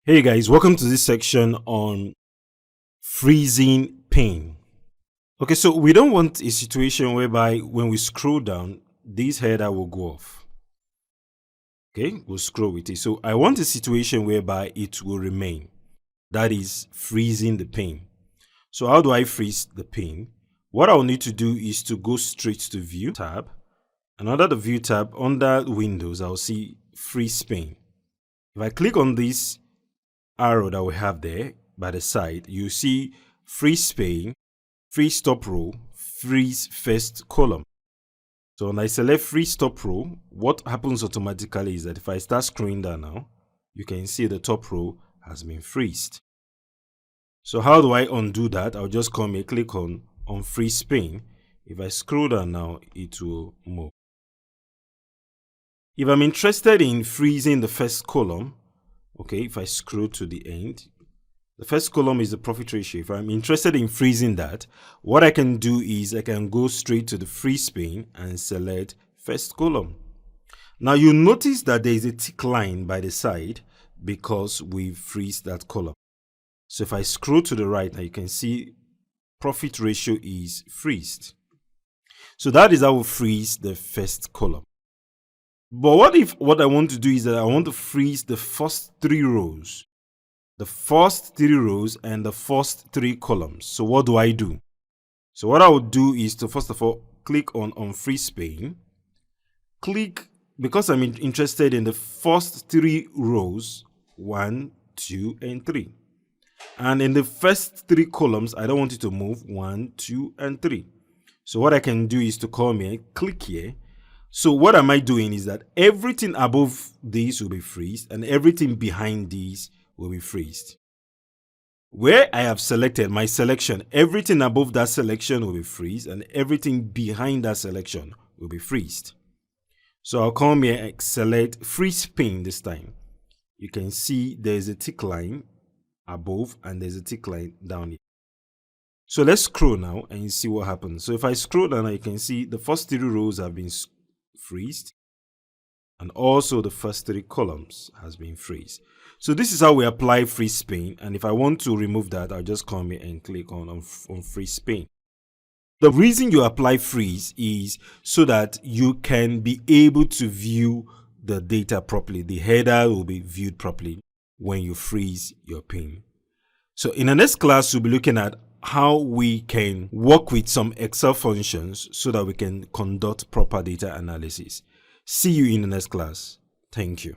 Hey guys, welcome to this section on freezing pane. Okay, so we don't want a situation whereby when we scroll down, this header will go off. Okay, we'll scroll with it. So I want a situation whereby it will remain. That is freezing the pane. So how do I freeze the pane? What I'll need to do is to go straight to View tab. And under the View tab, under Windows, I'll see Freeze Pane. If I click on this arrow that we have there by the side, you see freeze pane, freeze top row, freeze first column. So when I select freeze top row, what happens automatically is that if I start scrolling down now, you can see the top row has been freezed. So how do I undo that? I'll just come here, click on freeze pane. If I scroll down now, it will move. If I'm interested in freezing the first column, okay, if I scroll to the end, the first column is the profit ratio. If I'm interested in freezing that, what I can do is I can go straight to the freeze pane and select first column. Now you notice that there is a tick line by the side because we freeze that column. So if I scroll to the right, now you can see profit ratio is freezed. So that is how we freeze the first column. But what if what I want to do is that I want to freeze the first three rows? The first three rows and the first three columns. So what do I do? So what I would do is to first of all click on freeze pane. Click, because I'm interested in the first three rows, 1, 2, and 3. And in the first three columns, I don't want it to move 1, 2, and 3. So what I can do is to come here, click here. So what am I doing is that everything above these will be freezed and everything behind these will be freezed. Where I have selected my selection, everything above that selection will be freezed and everything behind that selection will be freezed. So I'll come here and select freeze pane this time. You can see there's a tick line above and there's a tick line down here. So let's scroll now and see what happens. So if I scroll down, you can see the first three rows have been freezed and also the first three columns has been freezed. So this is how we apply freeze pane, and if I want to remove that, I'll just come here and click on freeze pane. The reason you apply freeze is so that you can be able to view the data properly. The header will be viewed properly when you freeze your pane. So in the next class, we'll be looking at how we can work with some Excel functions so that we can conduct proper data analysis. See you in the next class. Thank you.